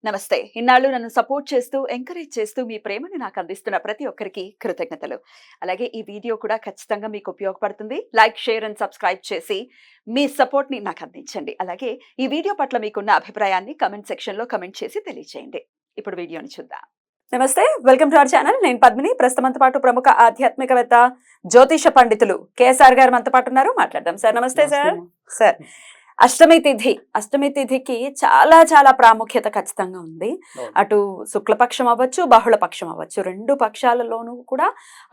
నమస్తే. ఇన్నాళ్ళు నన్ను సపోర్ట్ చేస్తూ, ఎంకరేజ్ చేస్తూ మీ ప్రేమని నాకు అందిస్తున్న ప్రతి ఒక్కరికి కృతజ్ఞతలు. అలాగే ఈ వీడియో కూడా ఖచ్చితంగా మీకు ఉపయోగపడుతుంది. లైక్, షేర్ అండ్ సబ్స్క్రైబ్ చేసి మీ సపోర్ట్‌ని నాకు అందించండి. అలాగే ఈ వీడియో పట్ల మీకున్న అభిప్రాయాన్ని కామెంట్ సెక్షన్‌లో కామెంట్ చేసి తెలియజేయండి. ఇప్పుడు వీడియోని చూద్దాం. నమస్తే, వెల్కమ్ టు అవర్ ఛానల్. నేను పద్మిని. ప్రస్తుతం మనతో పాటు ప్రముఖ ఆధ్యాత్మికవేత్త, జ్యోతిష పండితులు కేఎస్ఆర్ గారు మనతో పాటు ఉన్నారు. మాట్లాడదాం. సార్ నమస్తే. సార్ అష్టమి తిథికి చాలా చాలా ప్రాముఖ్యత ఖచ్చితంగా ఉంది. అటు శుక్లపక్షం అవ్వచ్చు, బహుళపక్షం అవ్వచ్చు, రెండు పక్షాలలోనూ కూడా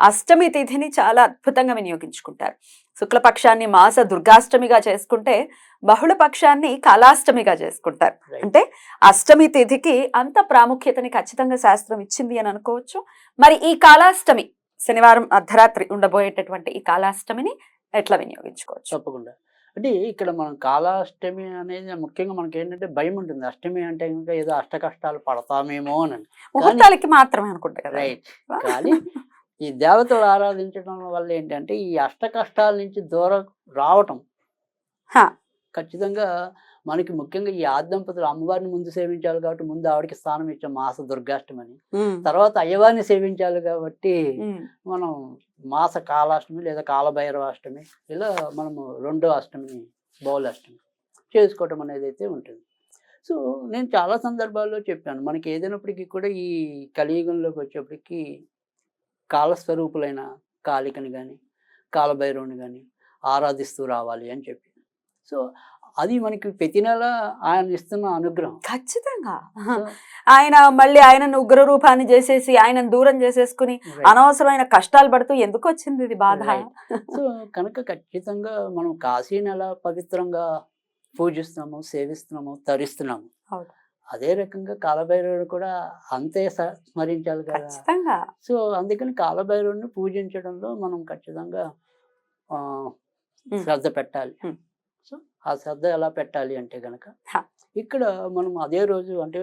అష్టమి తిథిని చాలా అద్భుతంగా వినియోగించుకుంటారు. శుక్లపక్షాన్ని మాస దుర్గాష్టమిగా చేసుకుంటే, బహుళపక్షాన్ని కాలాష్టమిగా చేసుకుంటారు. అంటే అష్టమి తిథికి అంత ప్రాముఖ్యతని ఖచ్చితంగా శాస్త్రం ఇచ్చింది అని అనుకోవచ్చు. మరి ఈ కాలాష్టమి, శనివారం అర్ధరాత్రి ఉండబోయేటటువంటి ఈ కాలాష్టమిని ఎట్లా వినియోగించుకోవచ్చు? తప్పకుండా. అంటే ఇక్కడ మనం కాలాష్టమి అనేది ముఖ్యంగా మనకి ఏంటంటే భయం ఉంటుంది. అష్టమి అంటే ఇంకా ఏదో అష్ట కష్టాలు పడతామేమో అని. ముహూర్తాలకి మాత్రమే అనుకుంటా కదా. రైట్. కానీ ఈ దేవతలు ఆరాధించడం వల్ల ఏంటంటే ఈ అష్ట కష్టాల నుంచి దూరం రావటం ఖచ్చితంగా మనకి ముఖ్యంగా ఈ ఆద్దంపతులు అమ్మవారిని ముందు సేవించాలి కాబట్టి ముందు ఆవిడకి స్థానం ఇచ్చాం మాస దుర్గాష్టమి అని. తర్వాత అయ్యవారిని సేవించాలి కాబట్టి మనం మాస కాలాష్టమి లేదా కాలభైరవాష్టమి ఇలా మనము రెండో అష్టమిని బహుళాష్టమి చేసుకోవటం అనేది అయితే ఉంటుంది. సో నేను చాలా సందర్భాల్లో చెప్పాను, మనకి ఏదైనప్పటికీ కూడా ఈ కలియుగంలోకి వచ్చేప్పటికీ కాలస్వరూపులైన కాళికని కానీ కాలభైరవుని కానీ ఆరాధిస్తూ రావాలి అని చెప్పి. సో అది మనకి ప్రతి నెల ఆయన ఇస్తున్న అనుగ్రహం. ఖచ్చితంగా ఆయన ఉగ్ర రూపాన్ని చేసేసి ఆయన దూరం చేసేసుకుని అనవసరమైన కష్టాలు పడుతూ ఎందుకు వచ్చింది ఇది బాధ. సో కనుక ఖచ్చితంగా మనం కాశీని ఎలా పవిత్రంగా పూజిస్తున్నాము, సేవిస్తున్నాము, తరిస్తున్నాము, అదే రకంగా కాలభైరవుడు కూడా అంతే స్మరించాలి కదా. సో అందుకని కాలభైరవుడిని పూజించడంలో మనం ఖచ్చితంగా శ్రద్ధ పెట్టాలి. సో ఆ శ్రద్ధ ఎలా పెట్టాలి అంటే కనుక ఇక్కడ మనం అదే రోజు అంటే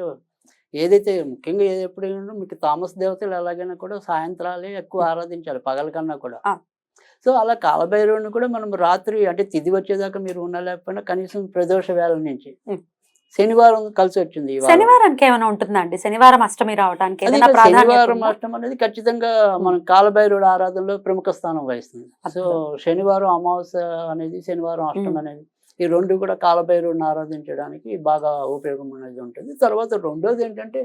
ఏదైతే ముఖ్యంగా ఎప్పుడైనా మీకు తామస దేవతలు ఎలాగైనా కూడా సాయంత్రాలే ఎక్కువ ఆరాధించాలి పగల కన్నా కూడా. సో అలా కాలభైరవుని కూడా మనం రాత్రి అంటే తిథి వచ్చేదాకా మీరు ఉండలేకపోయినా కనీసం ప్రదోష వేళ నుంచి శనివారం కలిసి వచ్చింది. శనివారానికి ఏమైనా ఉంటుందండి? శనివారం అష్టమి రావడానికి శనివారం అష్టమి అనేది ఖచ్చితంగా మనం కాలభైరవుడు ఆరాధనలో ప్రముఖ స్థానం వహిస్తుంది. సో శనివారం అమావాస్య అనేది, శనివారం అష్టమి అనేది, ఈ రెండు కూడా కాలభైరవుడిని ఆరాధించడానికి బాగా ఉపయోగం అనేది ఉంటుంది. తర్వాత రెండోది ఏంటంటే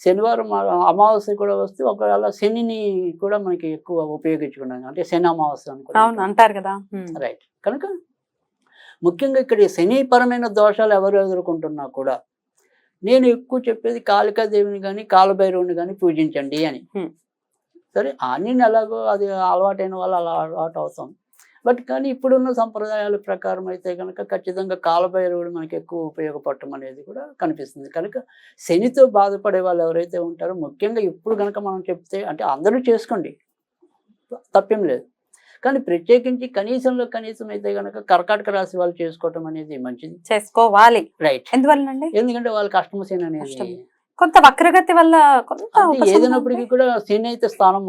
శనివారం అమావాస్య కూడా వస్తే ఒకవేళ శనిని కూడా మనకి ఎక్కువ ఉపయోగించుకున్నాం, అంటే శని అమావాస్య అంటారు కదా. రైట్. కనుక ముఖ్యంగా ఇక్కడ శనిపరమైన దోషాలు ఎవరు ఎదుర్కొంటున్నా కూడా నేను ఎక్కువ చెప్పేది కాళికాదేవిని కానీ కాలభైరవుని కానీ పూజించండి అని. సరే అన్ని ఎలాగో అది అలవాటైన వాళ్ళు అలా అలవాటు అవుతాం. బట్ కానీ ఇప్పుడున్న సంప్రదాయాల ప్రకారం అయితే కనుక ఖచ్చితంగా కాలభైరవుడు మనకి ఎక్కువ ఉపయోగపడటం అనేది కూడా కనిపిస్తుంది. కనుక శనితో బాధపడే వాళ్ళు ఎవరైతే ఉంటారో ముఖ్యంగా ఇప్పుడు కనుక మనం చెప్తే, అంటే అందరూ చేసుకోండి తప్పేం లేదు, కానీ ప్రత్యేకించి కనీసం అయితే కనుక కర్కాటక రాశి వాళ్ళు చేసుకోవటం అనేది మంచిది, చేసుకోవాలి. రైట్. ఎందువల్లండి? ఎందుకంటే వాళ్ళకి అష్టమ శని అనేది కొంత వక్రగతి వల్ల ఏదైనప్పటికీ కూడా శని అయితే స్థానం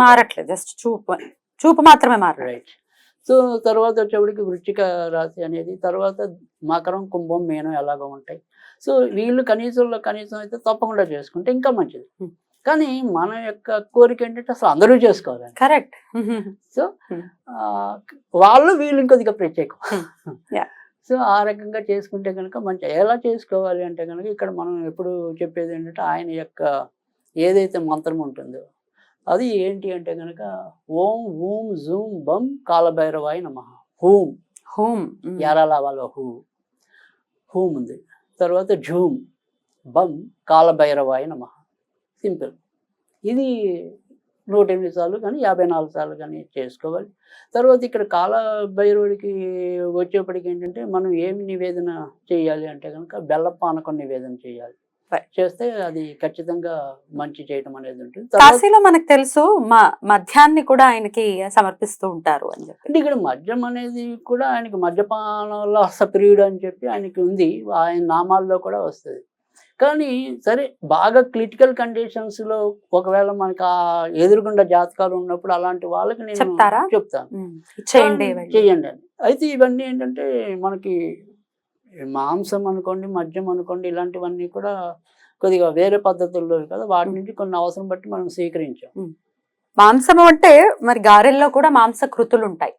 మారట్లేదు, జస్ట్ చూపు మాత్రమే మారలేదు. రైట్. సో తర్వాత వచ్చేప్పటికి వృశ్చిక రాశి అనేది, తర్వాత మకరం, కుంభం, మీనం ఎలాగో ఉంటాయి. సో వీళ్ళు కనీసం అయితే తప్పకుండా చేసుకుంటే ఇంకా మంచిది. కానీ మన యొక్క కోరిక ఏంటంటే అసలు అందరూ చేసుకోవాలి. కరెక్ట్. సో వీళ్ళు ఇంకొద్దిగా ప్రత్యేకం. సో ఆ రకంగా చేసుకుంటే కనుక మంచి. ఎలా చేసుకోవాలి అంటే కనుక ఇక్కడ మనం ఎప్పుడు చెప్పేది ఏంటంటే ఆయన యొక్క ఏదైతే మంత్రం ఉంటుందో అది ఏంటి అంటే కనుక ఓం ఊం జూం బం కాలభైరవాయ నమః. హూం ఎరాల హూం ఉంది. తర్వాత జూం బం కాలభైరవాయ నమః. సింపుల్. ఇది 108 సార్లు కానీ 54 సార్లు కానీ చేసుకోవాలి. తర్వాత ఇక్కడ కాలభైరవుడికి వచ్చేప్పటికి ఏంటంటే మనం ఏమి నివేదన చేయాలి అంటే కనుక బెల్లం పానకం నివేదన చేయాలి. చేస్తే అది ఖచ్చితంగా మంచి చేయటం అనేది ఉంటుంది. కాశీలో మనకు తెలుసు మద్యాన్ని కూడా ఆయనకి సమర్పిస్తూ ఉంటారు అని చెప్పి. అంటే ఇక్కడ మద్యం అనేది కూడా ఆయనకి మద్యపానంలో ప్రియుడు అని చెప్పి ఆయనకి ఉంది, ఆయన నామాల్లో కూడా వస్తుంది. కానీ సరే బాగా క్రిటికల్ కండిషన్స్ లో ఒకవేళ మనకి ఆ ఎదురుగుండా జాతకాలు ఉన్నప్పుడు అలాంటి వాళ్ళకి నేను చెప్తాను, చేయండి అని. అయితే ఇవన్నీ ఏంటంటే మనకి మాంసం అనుకోండి, మద్యం అనుకోండి, ఇలాంటివన్నీ కూడా కొద్దిగా వేరే పద్ధతుల్లో కదా వాటి నుంచి కొన్ని అవసరం బట్టి మనం స్వీకరించాం. మాంసం అంటే మరి గారెల్లో కూడా మాంసకృతులు ఉంటాయి,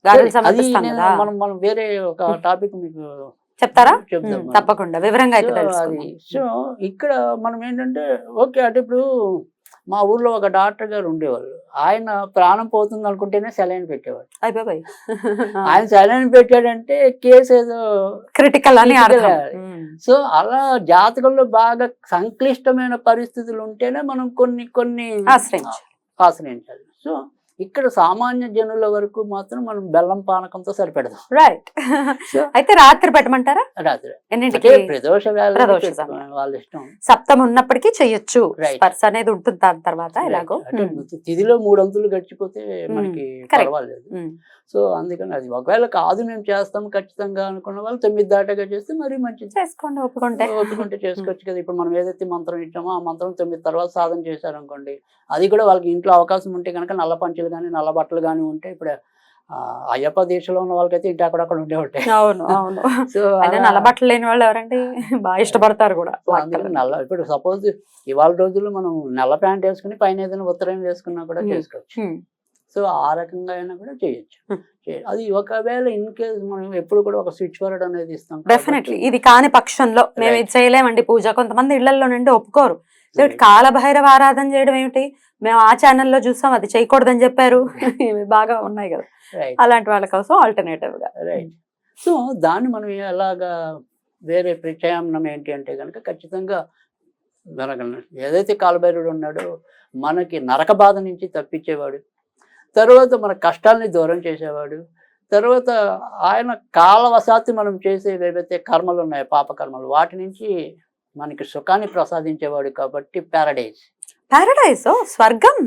గారెలు సమర్పిస్తాం కదా. మనం వేరే ఒక టాపిక్ మీకు చెప్తారా? చెప్దాం. తప్పకుండా వివరంగా అయితే సో అది తెలుసుకుందాం. సో ఇక్కడ మనం ఏంటంటే ఓకే అంటే ఇప్పుడు మా ఊర్లో ఒక డాక్టర్ గారు ఉండేవాళ్ళు. ఆయన ప్రాణం పోతుంది అనుకుంటేనే సెలైన్ పెట్టేవాడు. అయ్ బాబాయ్. ఆయన సెలైన్ పెట్టాడంటే కేసు ఏదో క్రిటికల్ అని critical అర్థం. అది. సో అలా జాతకంలో బాగా సంక్లిష్టమైన పరిస్థితులు ఉంటేనే మనం కొన్ని ఆశ్రయించాలి. సో ఇక్కడ సామాన్య జనుల వరకు మాత్రం మనం బెల్లం పానకంతో సరిపెడదాం. రైట్. సో అయితే రాత్రి పెట్టమంటారా? రాత్రి ఎన్నింటికి? ప్రదోష ప్రదోష వాళ్ళ ఇష్టం. సప్తం ఉన్నప్పటికీ చెయ్యొచ్చు, Right. స్పర్శ అనేది ఉంటుంది దాని తర్వాత ఎలాగో. అంటే తిథిలో 3 అంతులు గడిచిపోతే మనకి Correct. పర్వాలేదు. సో అందుకని అది ఒకవేళ కాదు మేము చేస్తాం ఖచ్చితంగా అనుకున్న వాళ్ళు 9 దాటాగా చేస్తే మరీ మంచిది. చేసుకోండి ఒప్పుకుంటే. ఒప్పుకుంటే చేసుకోవచ్చు కదా. ఇప్పుడు మనం ఏదైతే మంత్రం ఇచ్చామో ఆ మంత్రం 9 తర్వాత సాధన చేశారనుకోండి, అది కూడా వాళ్ళకి ఇంట్లో అవకాశం ఉంటే కనుక నల్ల పంచులు కానీ నల్ల బట్టలు కానీ ఉంటే ఇప్పుడు అయ్యప్ప దీక్షలో ఉన్న వాళ్ళకైతే ఇంటి అక్కడక్కడ ఉండే ఉంటాయి. అవును అవును. సో అయినా నల్ల బట్టలు లేని వాళ్ళు ఎవరంటే బాగా ఇష్టపడతారు కూడా. నల్ల ఇప్పుడు సపోజ్ ఇవాళ రోజుల్లో మనం నల్ల ప్యాంట్ వేసుకుని పైన ఏదైనా ఉత్తరం వేసుకున్నా కూడా చేసుకోవచ్చు. సో ఆ రకంగా అయినా కూడా చేయొచ్చు. అది ఒకవేళ ఇన్ కేస్ మనం ఎప్పుడు కూడా ఒక స్విచ్ వర్డ్ అనేది ఇస్తాం. డెఫినెట్లీ ఇది కాని పక్షంలో మేము ఇది చేయలేమండి పూజ. కొంతమంది ఇళ్లలో నుండి ఒప్పుకోరు. కాలభైరవ ఆరాధన చేయడం ఏమిటి, మేము ఆ ఛానల్లో చూసాం అది చేయకూడదని చెప్పారు. ఇవి బాగా ఉన్నాయి కదా, అలాంటి వాళ్ళ కోసం ఆల్టర్నేటివ్ గా. రైట్. సో దాన్ని మనం ఎలాగా వేరే ప్రత్యామ్నాయం ఏంటి అంటే కనుక ఖచ్చితంగా మనకు ఏదైతే కాలభైరవుడు ఉన్నాడో మనకి నరక బాధ నుంచి తప్పించేవాడు, తర్వాత మన కష్టాలని దూరం చేసేవాడు, తర్వాత ఆయన కాలవశాత్తు మనం చేసే ఏవైతే కర్మలు ఉన్నాయో పాప కర్మలు వాటి నుంచి మనకి సుఖాన్ని ప్రసాదించేవాడు కాబట్టి ప్యారడైజ్. పారడైజ్ స్వర్గం.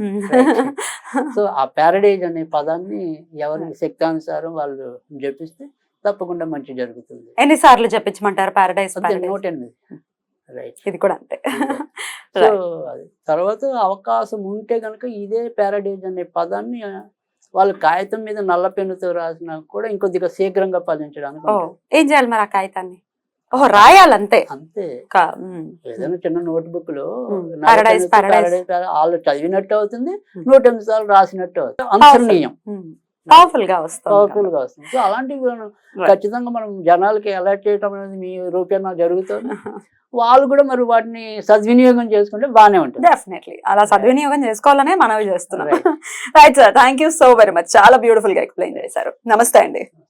సో ఆ ప్యారడైజ్ అనే పదాన్ని ఎవరి శక్తానుసారం వాళ్ళు జపిస్తే తప్పకుండా మంచి జరుగుతుంది. ఎన్నిసార్లు చెప్పించమంటారు పారడైజ్? 108. రైట్. ఇది కూడా అంతే. సో అది తర్వాత అవకాశం ఉంటే కనుక ఇదే ప్యారడైజ్ అనే పదాన్ని వాళ్ళు కాగితం మీద నల్ల పెన్నుతో రాసినా కూడా ఇంకొద్దిగా శీఘ్రంగా ఫలించడానికి ఉంటుంది. ఏం చేయాలి మరి ఆ కాగితాన్ని? ఓహో రాయాలంతే అంతే. ఏదైనా చిన్న నోట్బుక్ లో Paradise, వాళ్ళు చదివినట్టు అవుతుంది, 108 సార్లు రాసినట్టు అవుతుంది. అంతర్నీయం పవర్ఫుల్ గా వస్తుంది. పవర్ఫుల్ గా వస్తుంది. సో అలాంటివి ఖచ్చితంగా మనం జనాలకి అలర్ట్ చేయడం అనేది మీ రూపేణా జరుగుతుంది. వాళ్ళు కూడా మరి వాటిని సద్వినియోగం చేసుకుంటే బాగానే ఉంటుంది. డెఫినెట్లీ అలా సద్వినియోగం చేసుకోవాలనే మనవి చేస్తున్నాం. Right sir, thank you so very much. చాలా బ్యూటిఫుల్ గా ఎక్స్ప్లెయిన్ చేశారు. నమస్తే అండి.